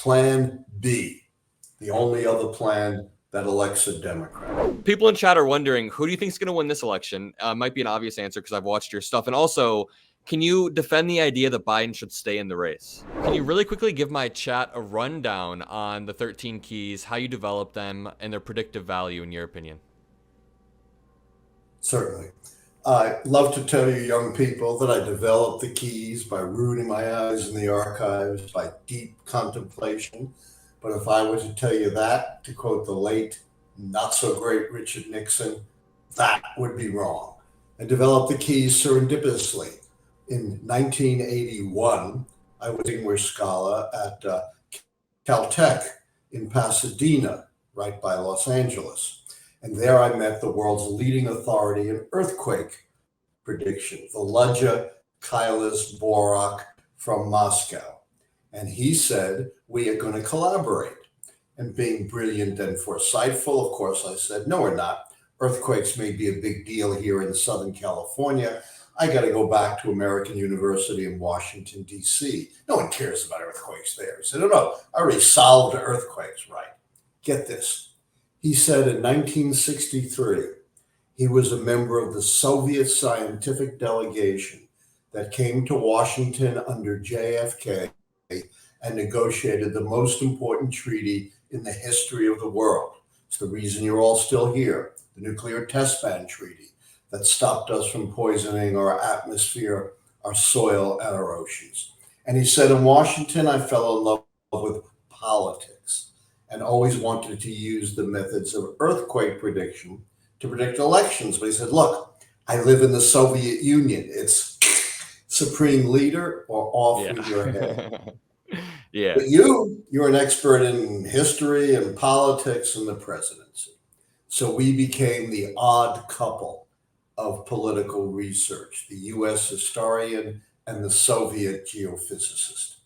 Plan B, the only other plan that elects a Democrat. People in chat are wondering, who do you think is going to win this election? Might be an obvious answer because I've watched your stuff. And also, can you defend the idea that Biden should stay in the race? Can you really quickly give my chat a rundown on the 13 keys, how you develop them, and their predictive value in your opinion? Certainly. I love to tell you young people that I developed the keys by rooting my eyes in the archives, by deep contemplation. But if I were to tell you that, to quote the late, not so great Richard Nixon, that would be wrong. I developed the keys serendipitously. In 1981, I was a distinguished scholar at Caltech in Pasadena, right by Los Angeles. And there I met the world's leading authority in earthquake prediction, Volodya Kailas-Borak from Moscow. And he said, we are going to collaborate. And being brilliant and foresightful, of course, I said, no, we're not. Earthquakes may be a big deal here in Southern California. I got to go back to American University in Washington, D.C. No one cares about earthquakes there. He said, no, I already solved earthquakes, right? Get this. He said in 1963, he was a member of the Soviet scientific delegation that came to Washington under JFK and negotiated the most important treaty in the history of the world. It's the reason you're all still here, the Nuclear Test Ban Treaty that stopped us from poisoning our atmosphere, our soil, and our oceans. And he said, in Washington, I fell in love with politics and always wanted to use the methods of earthquake prediction to predict elections. But he said, look, I live in the Soviet Union. It's supreme leader or off with your head. Yeah. But you're an expert in history and politics and the presidency. So we became the odd couple of political research, the US historian and the Soviet geophysicist.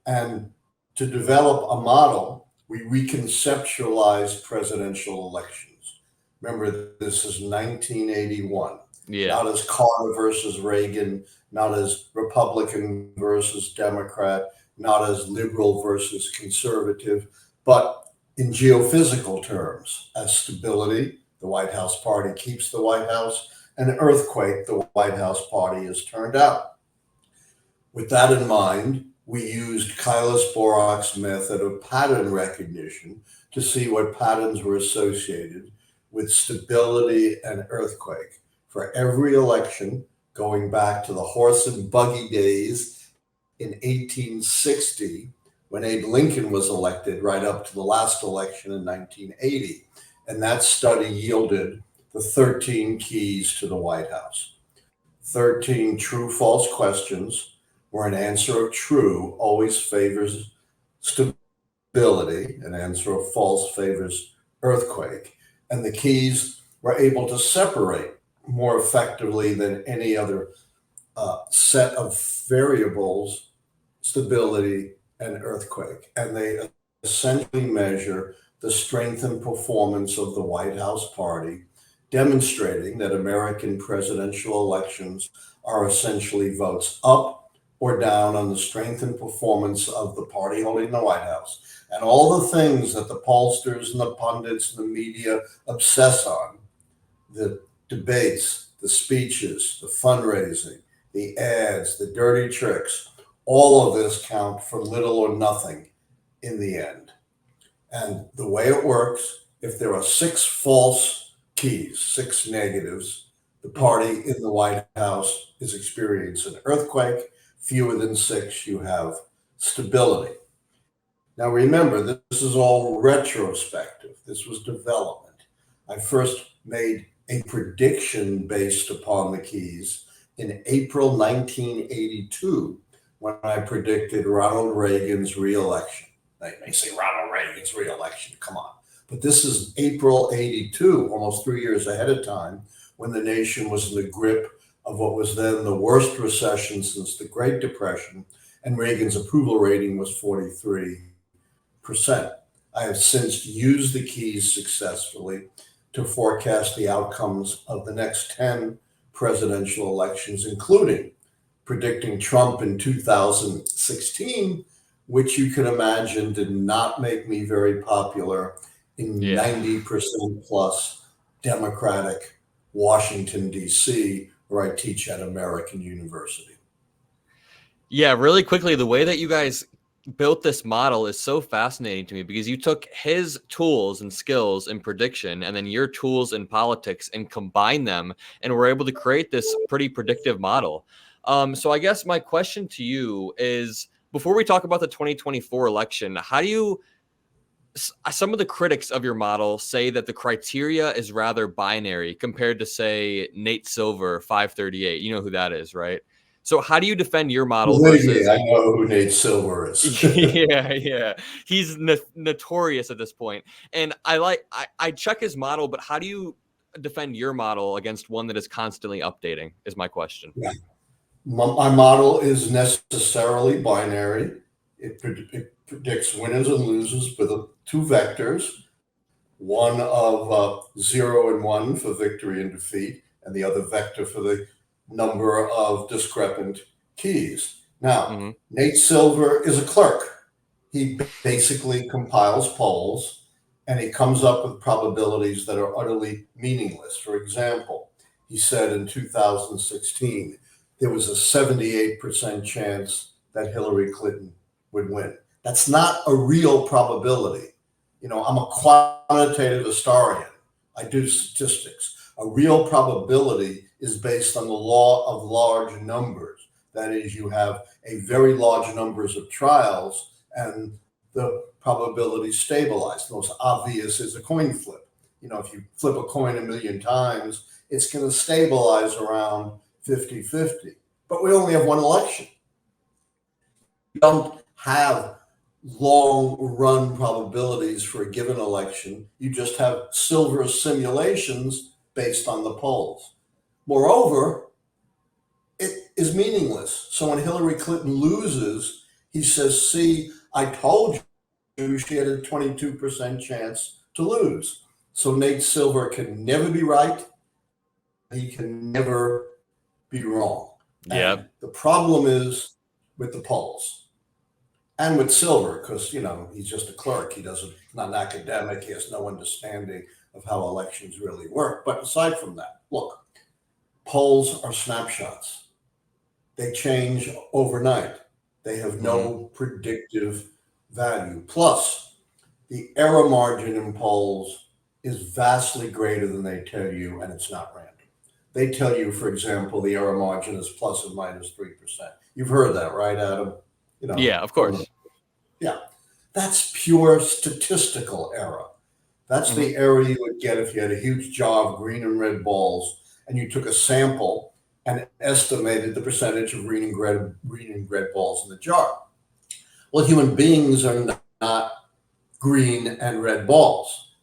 And to develop a model, we reconceptualized presidential elections. Remember, this is 1981. Yeah. Not as Carter versus Reagan, not as Republican versus Democrat, not as liberal versus conservative, but in geophysical terms, as stability, the White House party keeps the White House, and earthquake, the White House party is turned out. With that in mind, we used Kailas-Borak's method of pattern recognition to see what patterns were associated with stability and earthquake for every election, going back to the horse and buggy days in 1860, when Abe Lincoln was elected, right up to the last election in 1980. And that study yielded the 13 keys to the White House. 13 true-false questions where an answer of true always favors stability, an answer of false favors earthquake. And the keys were able to separate more effectively than any other set of variables, stability and earthquake. And they essentially measure the strength and performance of the White House party, demonstrating that American presidential elections are essentially votes up or down on the strength and performance of the party holding the White House. And all the things that the pollsters and the pundits and the media obsess on, the debates, the speeches, the fundraising, the ads, the dirty tricks, all of this count for little or nothing in the end. And the way it works, if there are 6 false keys, 6 negatives, the party in the White House is experiencing an earthquake. Fewer than 6, you have stability. Now remember, this is all retrospective. This was development. I first made a prediction based upon the keys in April 1982, when I predicted Ronald Reagan's reelection. Now you may say Ronald Reagan's reelection, come on. But this is April 82, almost 3 years ahead of time, when the nation was in the grip of what was then the worst recession since the Great Depression, and Reagan's approval rating was 43%. I have since used the keys successfully to forecast the outcomes of the next 10 presidential elections, including predicting Trump in 2016 which you can imagine did not make me very popular in Yeah. 90% plus Democratic Washington, D.C., where I teach at American University. Yeah, really quickly, the way that you guys built this model is so fascinating to me because you took his tools and skills in prediction and then your tools in politics and combined them and were able to create this pretty predictive model. So I guess my question to you is, before we talk about the 2024 election, how do you, some of the critics of your model say that the criteria is rather binary compared to, say, Nate Silver 538. You know who that is, right? So how do you defend your model Believe me, versus I know who Nate Silver is. yeah. He's notorious at this point. And I check his model, but how do you defend your model against one that is constantly updating is my question. Yeah. My model is necessarily binary. It predicts winners and losers with two vectors, one of 0 and 1 for victory and defeat, and the other vector for the number of discrepant keys. Now, Nate Silver is a clerk. He basically compiles polls and he comes up with probabilities that are utterly meaningless. For example, he said in 2016, there was a 78% chance that Hillary Clinton would win. That's not a real probability. You know, I'm a quantitative historian. I do statistics. A real probability is based on the law of large numbers. That is, you have a very large numbers of trials and the probability stabilized. The most obvious is a coin flip. You know, if you flip a coin a million times, it's going to stabilize around 50-50. But we only have one election. We don't have long run probabilities for a given election. You just have silver simulations based on the polls. Moreover, it is meaningless. So when Hillary Clinton loses, he says, see, I told you she had a 22% chance to lose. So Nate Silver can never be right. He can never be wrong. Yeah. The problem is with the polls and with Silver, because, you know, he's just a clerk. He's not an academic. He has no understanding of how elections really work. But aside from that, look, polls are snapshots. They change overnight. They have no predictive value. Plus, the error margin in polls is vastly greater than they tell you, and it's not random. They tell you, for example, the error margin is plus or minus 3%. You've heard that, right, Adam? You know, yeah, of course. Yeah. That's pure statistical error. That's the error you would get if you had a huge jar of green and red balls and you took a sample and estimated the percentage of green and red balls in the jar. Well, human beings are not green and red balls.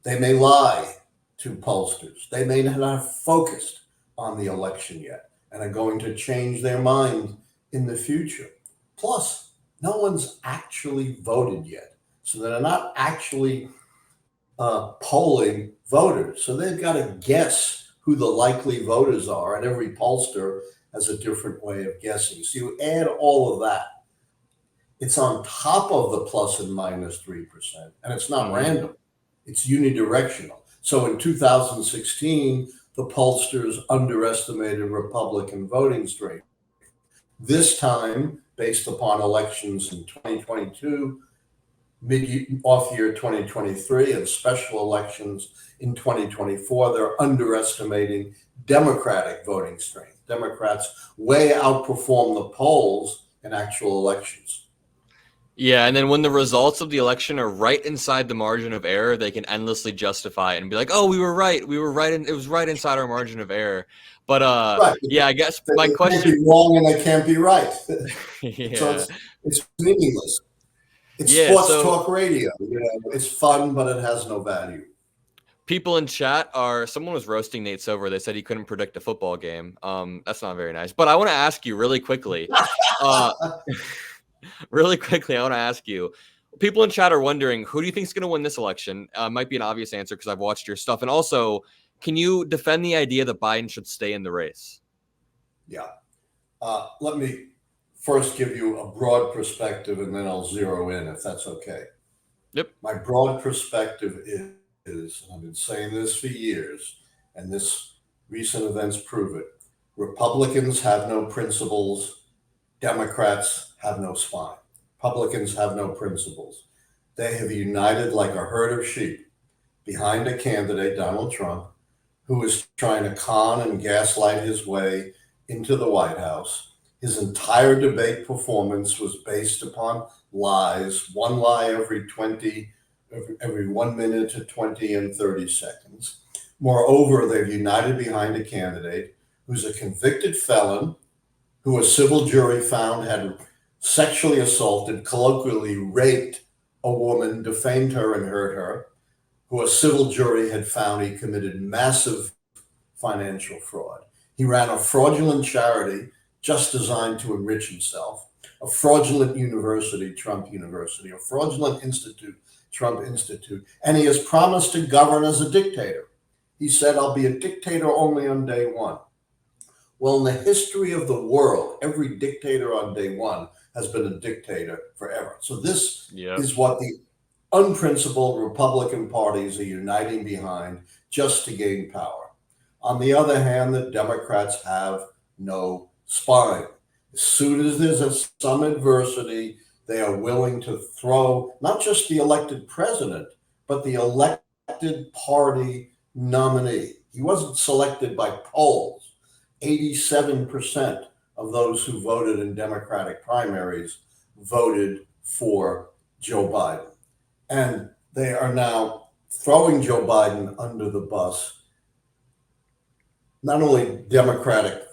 They may lie to pollsters. They may not have focused on the election yet and are going to change their mind in the future. Plus, no one's actually voted yet. So they're not actually polling voters. So they've got to guess who the likely voters are. And every pollster has a different way of guessing. So you add all of that. It's on top of the plus and minus 3%. And it's not random. It's unidirectional. So in 2016, the pollsters underestimated Republican voting strength. This time, based upon elections in 2022, off year 2023, and special elections in 2024, they're underestimating Democratic voting strength. Democrats way outperform the polls in actual elections. Yeah, and then when the results of the election are right inside the margin of error, they can endlessly justify it and be like, "Oh, we were right. We were right, and it was right inside our margin of error." But right. Yeah, I guess my question can't be wrong and they can't be right. Yeah. So it's meaningless. It's sports talk radio. You know, it's fun, but it has no value. People in chat someone was roasting Nate Silver. They said he couldn't predict a football game. That's not very nice. But I want to ask you really quickly. Really quickly, I want to ask you, people in chat are wondering, who do you think is going to win this election? Might be an obvious answer because I've watched your stuff. And also, can you defend the idea that Biden should stay in the race? Yeah. Let me first give you a broad perspective and then I'll zero in if that's okay. Yep. My broad perspective is, and I've been saying this for years, and this recent events prove it. Republicans have no principles. Democrats have no spine. Republicans have no principles. They have united like a herd of sheep behind a candidate, Donald Trump, who is trying to con and gaslight his way into the White House. His entire debate performance was based upon lies, one lie every 1 minute to 20 and 30 seconds. Moreover, they've united behind a candidate who's a convicted felon, who a civil jury found had sexually assaulted, colloquially raped a woman, defamed her and hurt her, who a civil jury had found he committed massive financial fraud. He ran a fraudulent charity just designed to enrich himself, a fraudulent university, Trump University, a fraudulent institute, Trump Institute, and he has promised to govern as a dictator. He said, I'll be a dictator only on day one. Well, in the history of the world, every dictator on day one has been a dictator forever. So this is what the unprincipled Republican parties are uniting behind just to gain power. On the other hand, the Democrats have no spine. As soon as there's some adversity, they are willing to throw not just the elected president, but the elected party nominee. He wasn't selected by polls. 87% of those who voted in Democratic primaries voted for Joe Biden. And they are now throwing Joe Biden under the bus. Not only Democratic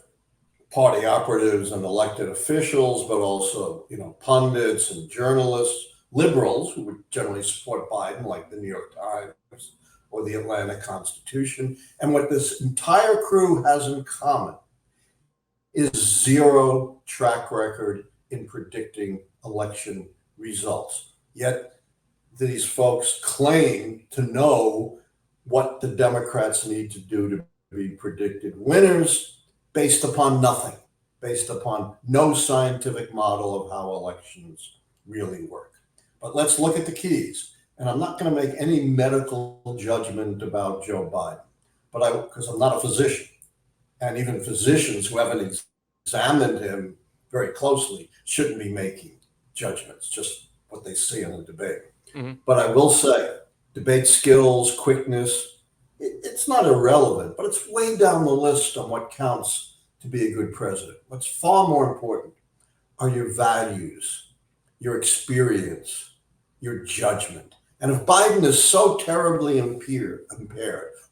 Party operatives and elected officials, but also, pundits and journalists, liberals who would generally support Biden, like the New York Times or the Atlanta Constitution. And what this entire crew has in common is zero track record in predicting election results. Yet these folks claim to know what the Democrats need to do to be predicted winners based upon nothing, based upon no scientific model of how elections really work. But let's look at the keys. And I'm not going to make any medical judgment about Joe Biden, because I'm not a physician. And even physicians who haven't examined him very closely shouldn't be making judgments, just what they see in the debate. Mm-hmm. But I will say, debate skills, quickness, it's not irrelevant, but it's way down the list on what counts to be a good president. What's far more important are your values, your experience, your judgment. And if Biden is so terribly impaired,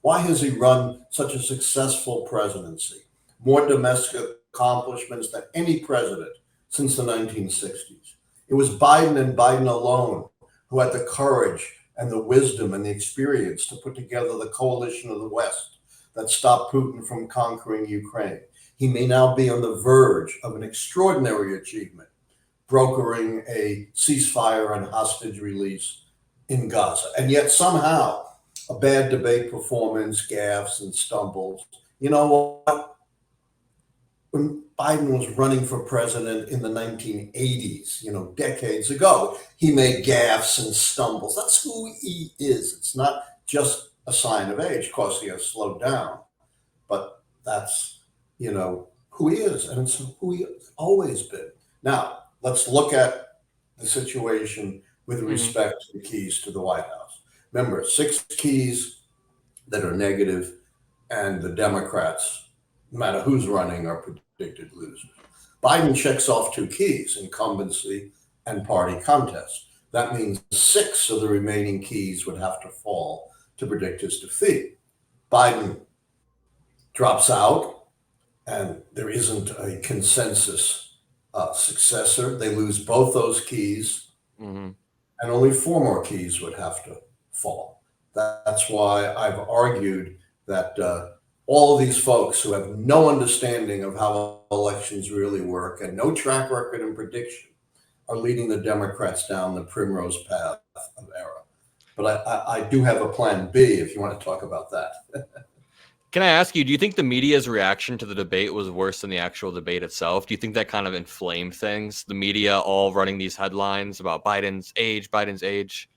why has he run such a successful presidency? More domestic accomplishments than any president since the 1960s. It was Biden and Biden alone who had the courage and the wisdom and the experience to put together the coalition of the West that stopped Putin from conquering Ukraine. He may now be on the verge of an extraordinary achievement, brokering a ceasefire and hostage release in Gaza. And yet somehow a bad debate performance, gaffes and stumbles. You know what? When Biden was running for president in the 1980s, decades ago, he made gaffes and stumbles. That's who he is. It's not just a sign of age. Of course, he has slowed down, but that's, who he is. And it's who he has always been. Now, let's look at the situation with respect to the keys to the White House. Remember, 6 keys that are negative, and the Democrats, no matter who's running, are predicted losers. Biden checks off 2 keys, incumbency and party contest. That means 6 of the remaining keys would have to fall to predict his defeat. Biden drops out, and there isn't a consensus successor. They lose both those keys, and only 4 more keys would have to fall. That's why I've argued that all of these folks who have no understanding of how elections really work and no track record in prediction are leading the Democrats down the primrose path of error. But I do have a plan B if you want to talk about that. Can I ask you, do you think the media's reaction to the debate was worse than the actual debate itself? Do you think that kind of inflamed things? The media all running these headlines about Biden's age, Biden's age?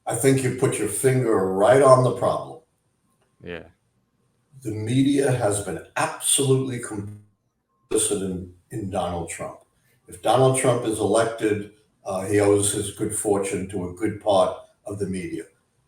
I think you put your finger right on the problem. Yeah. The media has been absolutely complicit in Donald Trump. If Donald Trump is elected, he owes his good fortune to a good part of the media.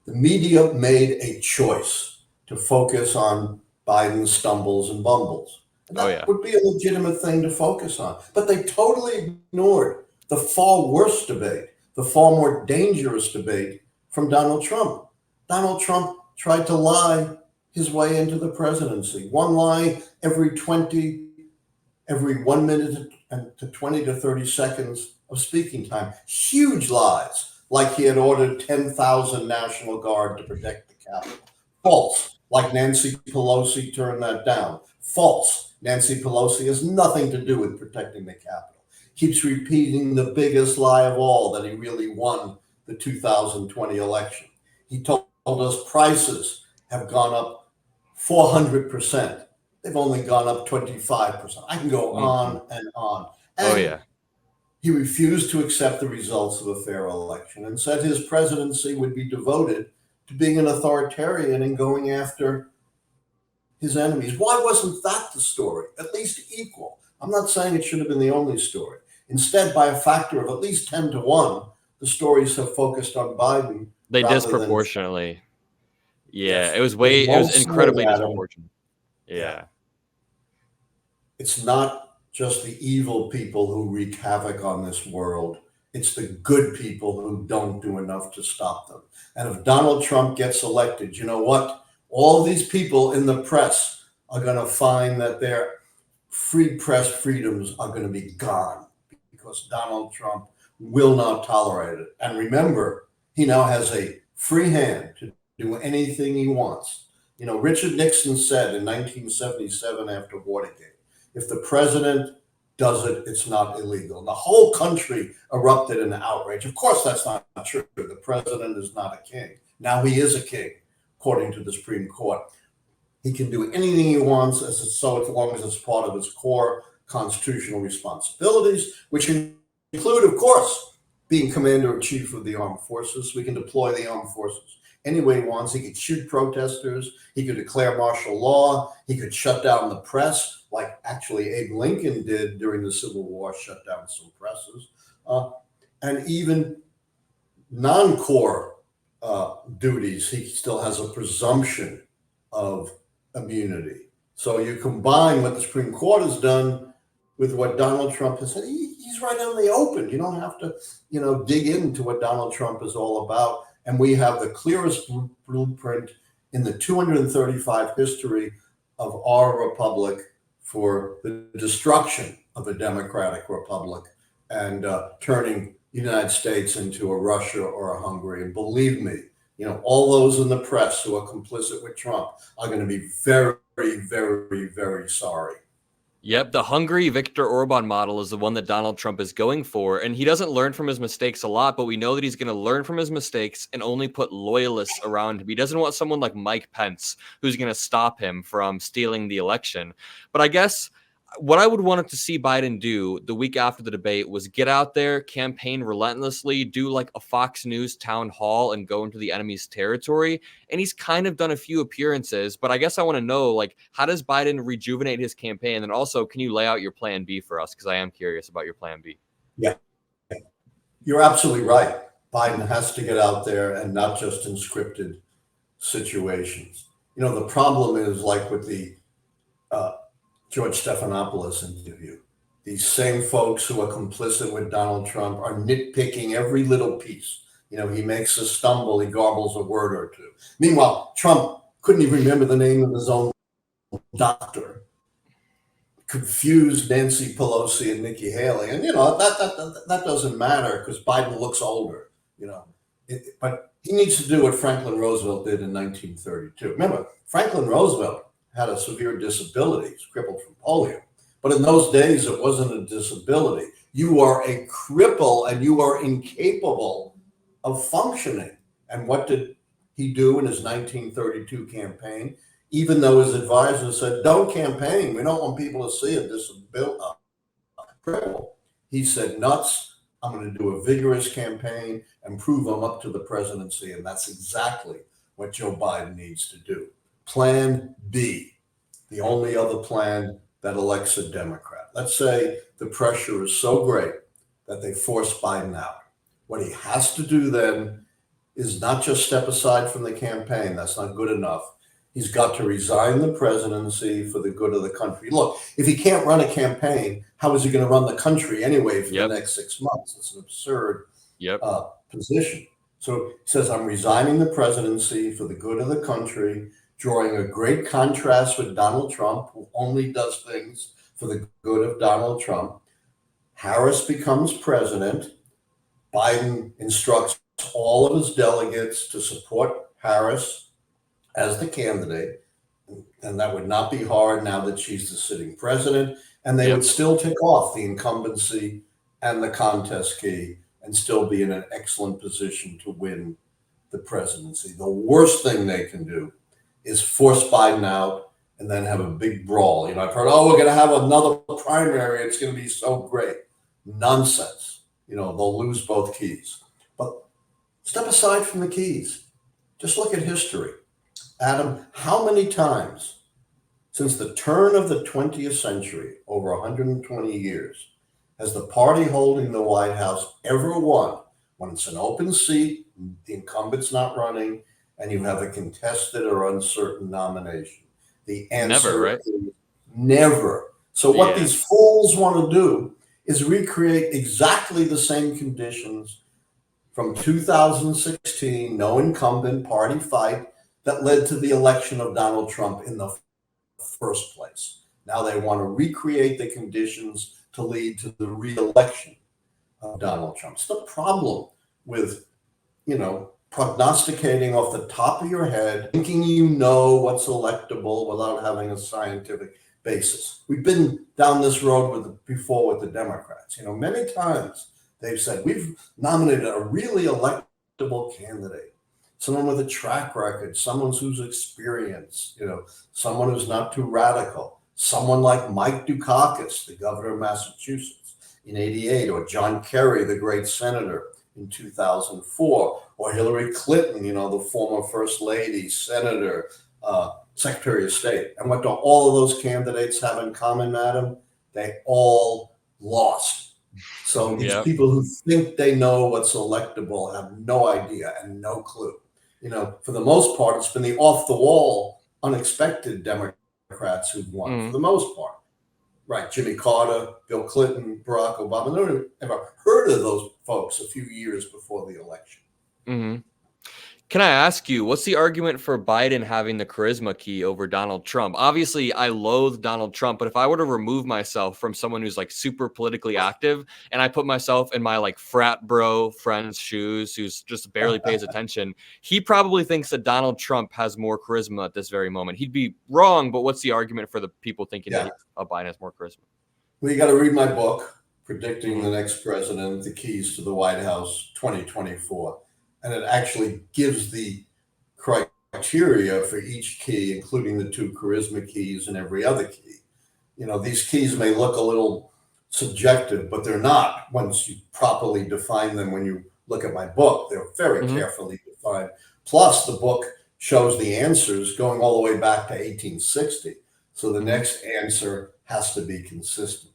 The media made a choice to focus on Biden's stumbles and bumbles. And Oh, that yeah. would be a legitimate thing to focus on. But they totally ignored the far worse debate, the far more dangerous debate from Donald Trump. Donald Trump tried to lie his way into the presidency. One lie every 1 minute and to 20 to 30 seconds of speaking time. Huge lies, like he had ordered 10,000 National Guard to protect the Capitol. False, like Nancy Pelosi turned that down. False, Nancy Pelosi has nothing to do with protecting the Capitol. Keeps repeating the biggest lie of all, that he really won the 2020 election. He told us prices have gone up 400%. They've only gone up 25%. I can go on and on. And Oh, yeah. he refused to accept the results of a fair election and said his presidency would be devoted to being an authoritarian and going after his enemies. Why wasn't that the story? At least equal. I'm not saying it should have been the only story. Instead, by a factor of at least 10 to 1, the stories have focused on Biden. They rather disproportionately. Yeah, Yes, it was they it won't was say incredibly that. disproportionate. Yeah. Yeah. It's not just the evil people who wreak havoc on this world. It's the good people who don't do enough to stop them. And if Donald Trump gets elected, you know what? All these people in the press are going to find that their free press freedoms are going to be gone because Donald Trump will not tolerate it. And remember, he now has a free hand to do anything he wants. You know, Richard Nixon said in 1977 after Watergate, if the president does it, it's not illegal. The whole country erupted in outrage. Of course, that's not true. The president is not a king. Now he is a king, according to the Supreme Court. He can do anything he wants, as long as it's part of his core constitutional responsibilities, which include, of course, being commander-in-chief of the armed forces. We can deploy the armed forces any way he wants. He could shoot protesters. He could declare martial law. He could shut down the press, like actually Abe Lincoln did during the Civil War, shut down some presses. And even non-core duties, he still has a presumption of immunity. So you combine what the Supreme Court has done with what Donald Trump has said. He's right out in the open. You don't have to, dig into what Donald Trump is all about. And we have the clearest blueprint in the 235 history of our republic for the destruction of a democratic republic and turning the United States into a Russia or a Hungary. And believe me, all those in the press who are complicit with Trump are going to be very, very, very sorry. Yep, the Hungary Viktor Orban model is the one that Donald Trump is going for, and he doesn't learn from his mistakes a lot, but we know that he's going to learn from his mistakes and only put loyalists around him. He doesn't want someone like Mike Pence who's going to stop him from stealing the election. But I guess what I would want to see Biden do the week after the debate was get out there, campaign relentlessly, do like a Fox News town hall and go into the enemy's territory. And he's kind of done a few appearances, but I guess I want to know, like, how does Biden rejuvenate his campaign? And also, can you lay out your plan B for us? Because I am curious about your plan B. Yeah, you're absolutely right. Biden has to get out there and not just in scripted situations. The problem is like with the George Stephanopoulos interview. These same folks who are complicit with Donald Trump are nitpicking every little piece. He makes a stumble, he garbles a word or two. Meanwhile, Trump couldn't even remember the name of his own doctor, confused Nancy Pelosi and Nikki Haley. And, that doesn't matter because Biden looks older, but he needs to do what Franklin Roosevelt did in 1932. Remember, Franklin Roosevelt had a severe disability, he's crippled from polio. But in those days, it wasn't a disability. You are a cripple and you are incapable of functioning. And what did he do in his 1932 campaign? even though his advisors said, don't campaign. We don't want people to see a disability. He said, nuts. I'm going to do a vigorous campaign and prove I'm up to the presidency. And that's exactly what Joe Biden needs to do. Plan B, the only other plan that elects a Democrat. Let's say the pressure is so great that they force Biden out. What he has to do then is not just step aside from the campaign. That's not good enough. He's got to resign the presidency for the good of the country. Look, if he can't run a campaign, how is he going to run the country anyway for the next 6 months? It's an absurd position. So he says, I'm resigning the presidency for the good of the country, drawing a great contrast with Donald Trump, who only does things for the good of Donald Trump. Harris becomes president. Biden instructs all of his delegates to support Harris as the candidate, and that would not be hard now that she's the sitting president, and they would still take off the incumbency and the contest key and still be in an excellent position to win the presidency. The worst thing they can do is force Biden out and then have a big brawl. You know, I've heard, oh, we're going to have another primary. It's going to be so great. Nonsense. You know, they'll lose both keys. But step aside from the keys. Just look at history. Adam, how many times since the turn of the 20th century, over 120 years, has the party holding the White House ever won when it's an open seat, the incumbent's not running, and you have a contested or uncertain nomination? The answer Never, right? is never. So what these fools want to do is recreate exactly the same conditions from 2016, no incumbent party fight, that led to the election of Donald Trump in the first place. Now they want to recreate the conditions to lead to the re-election of Donald Trump. It's the problem with, you know, prognosticating off the top of your head, thinking you know what's electable without having a scientific basis. We've been down this road before with the Democrats. You know, many times they've said, we've nominated a really electable candidate, someone with a track record, someone who's experienced, you know, someone who's not too radical, someone like Mike Dukakis, the governor of Massachusetts in '88, or John Kerry, the great senator in 2004, or Hillary Clinton, you know, the former first lady, senator, secretary of state. And what do all of those candidates have in common, madam? They all lost. So these people who think they know what's electable have no idea and no clue. You know, for the most part, it's been the off-the-wall, unexpected Democrats who've won, for the most part. Right, Jimmy Carter, Bill Clinton, Barack Obama. No one ever heard of those folks a few years before the election. Can I ask you, what's the argument for Biden having the charisma key over Donald Trump? Obviously, I loathe Donald Trump, but if I were to remove myself from someone who's like super politically active and I put myself in my like frat bro friend's shoes who's just barely pays attention, he probably thinks that Donald Trump has more charisma at this very moment. He'd be wrong, but what's the argument for the people thinking that Biden has more charisma? Well, you got to read my book, Predicting the Next President, The Keys to the White House 2024. And it actually gives the criteria for each key, including the 2 charisma keys and every other key. You know, these keys may look a little subjective, but they're not once you properly define them. When you look at my book, they're very carefully defined. Plus, the book shows the answers going all the way back to 1860. So the next answer has to be consistent.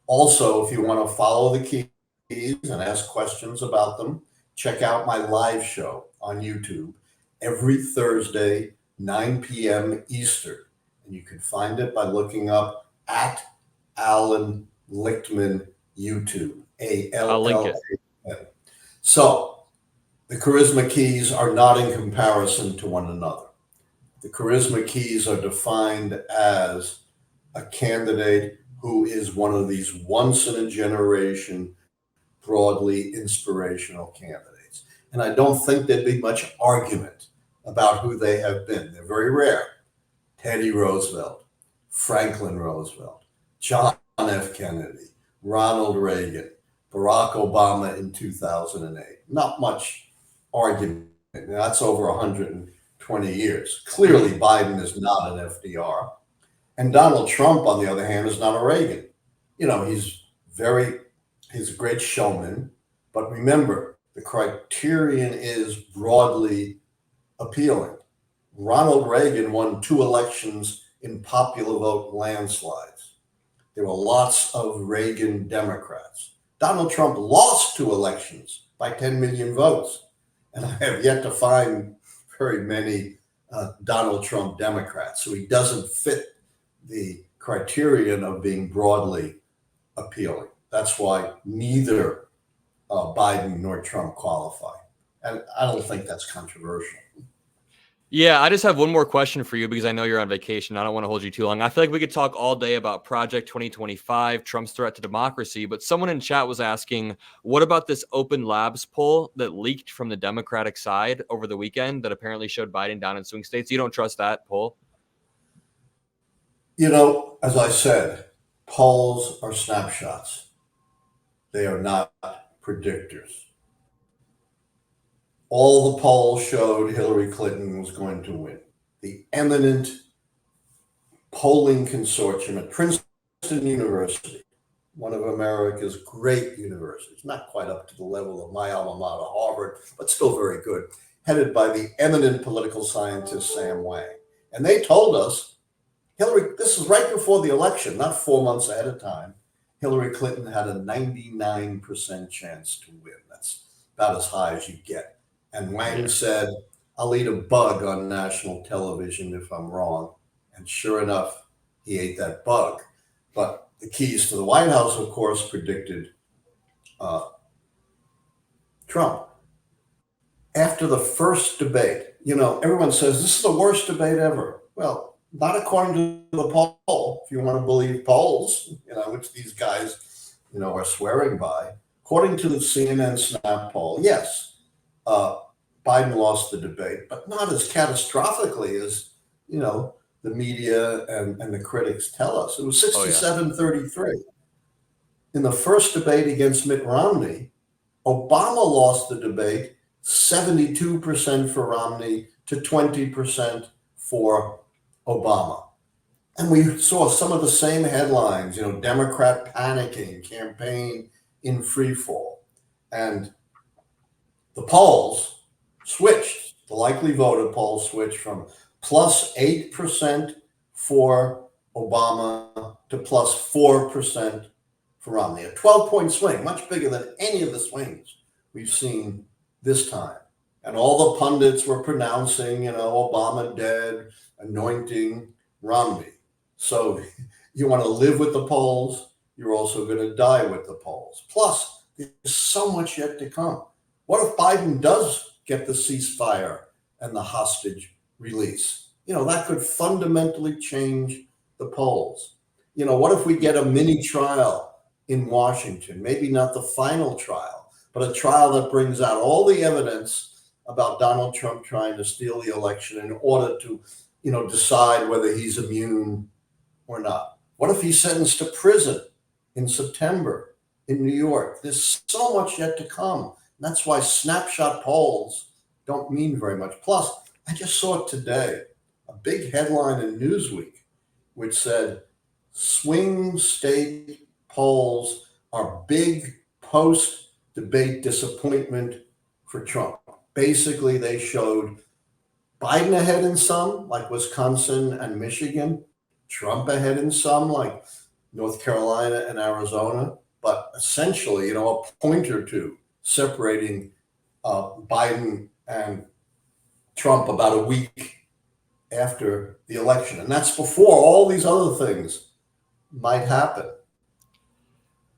Also, if you want to follow the keys and ask questions about them, check out my live show on YouTube every Thursday, 9 p.m. Eastern. And you can find it by looking up at Allan Lichtman YouTube, A-L-L-A-N. So the charisma keys are not in comparison to one another. The charisma keys are defined as a candidate who is one of these once-in-a-generation, broadly inspirational candidates. And I don't think there'd be much argument about who they have been. They're very rare. Teddy Roosevelt, Franklin Roosevelt, John F. Kennedy, Ronald Reagan, Barack Obama in 2008. Not much argument. Now, that's over 120 20 years. Clearly, Biden is not an FDR. And Donald Trump, on the other hand, is not a Reagan. You know, he's a great showman. But remember, the criterion is broadly appealing. Ronald Reagan won 2 elections in popular vote landslides. There were lots of Reagan Democrats. Donald Trump lost 2 elections by 10 million votes. And I have yet to find very many Donald Trump Democrats. So he doesn't fit the criterion of being broadly appealing. That's why neither Biden nor Trump qualify. And I don't think that's controversial. Yeah, I just have one more question for you because I know you're on vacation. I don't want to hold you too long. I feel like we could talk all day about Project 2025, Trump's threat to democracy, but someone in chat was asking, what about this Open Labs poll that leaked from the Democratic side over the weekend that apparently showed Biden down in swing states? You don't trust that poll? You know, as I said, polls are snapshots. They are not predictors. All the polls showed Hillary Clinton was going to win. The eminent polling consortium at Princeton University, one of America's great universities, not quite up to the level of my alma mater, Harvard, but still very good, headed by the eminent political scientist Sam Wang. And they told us, Hillary, this is right before the election, not 4 months ahead of time, Hillary Clinton had a 99% chance to win. That's about as high as you get. And Wang said, I'll eat a bug on national television if I'm wrong. And sure enough, he ate that bug. But the keys to the White House, of course, predicted Trump. After the first debate, you know, everyone says this is the worst debate ever. Well, not according to the poll, if you want to believe polls, you know, which these guys, you know, are swearing by. According to the CNN Snap poll, yes, Biden lost the debate, but not as catastrophically as, you know, the media and the critics tell us. It was 67-33. In the first debate against Mitt Romney, Obama lost the debate 72% for Romney to 20% for Obama. And we saw some of the same headlines, you know, Democrat panicking, campaign in free fall. And the polls switched. The likely voter poll switched from plus 8% for Obama to plus 4% for Romney. A 12-point swing, much bigger than any of the swings we've seen this time. And all the pundits were pronouncing, you know, Obama dead, anointing Romney. So you want to live with the polls, you're also going to die with the polls. Plus, there's so much yet to come. What if Biden does get the ceasefire and the hostage release? You know, that could fundamentally change the polls. You know, what if we get a mini trial in Washington? Maybe not the final trial, but a trial that brings out all the evidence about Donald Trump trying to steal the election in order to, you know, decide whether he's immune or not. What if he's sentenced to prison in September in New York? There's so much yet to come. That's why snapshot polls don't mean very much. Plus, I just saw it today, a big headline in Newsweek, which said swing state polls are big post-debate disappointment for Trump. Basically, they showed Biden ahead in some, like Wisconsin and Michigan, Trump ahead in some, like North Carolina and Arizona, but essentially, you know, a point or two separating Biden and Trump about a week after the election. And that's before all these other things might happen.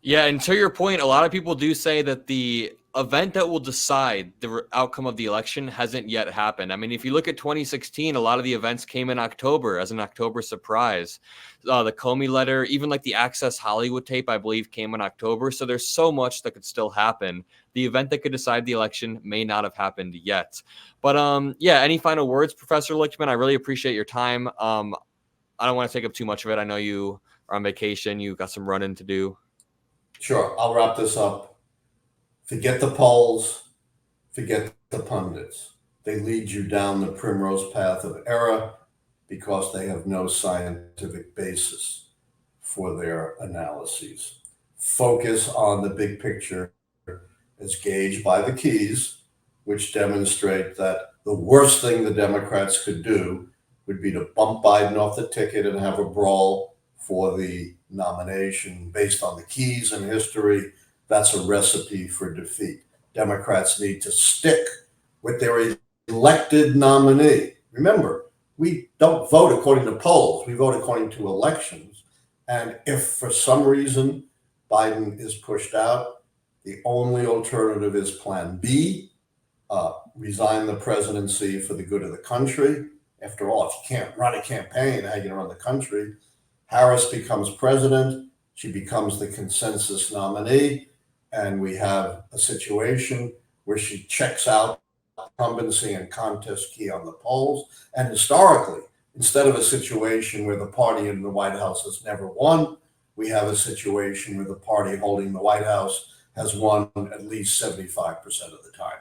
Yeah, and to your point, a lot of people do say that the event that will decide the outcome of the election hasn't yet happened. I mean, if you look at 2016, a lot of the events came in October as an October surprise. The Comey letter, even like the Access Hollywood tape, I believe, came in October. So there's so much that could still happen. The event that could decide the election may not have happened yet. But yeah, any final words, Professor Lichtman? I really appreciate your time. I don't want to take up too much of it. I know you are on vacation. You got some running to do. Sure, I'll wrap this up. Forget the polls, forget the pundits. They lead you down the primrose path of error because they have no scientific basis for their analyses. Focus on the big picture as gauged by the keys, which demonstrate that the worst thing the Democrats could do would be to bump Biden off the ticket and have a brawl for the nomination based on the keys and history. That's a recipe for defeat. Democrats need to stick with their elected nominee. Remember, we don't vote according to polls, we vote according to elections. And if for some reason Biden is pushed out, the only alternative is Plan B, resign the presidency for the good of the country. After all, if you can't run a campaign, how are you going to run the country? Harris becomes president. She becomes the consensus nominee. And we have a situation where she checks out incumbency and contest key on the polls. And historically, instead of a situation where the party in the White House has never won, we have a situation where the party holding the White House has won at least 75% of the time.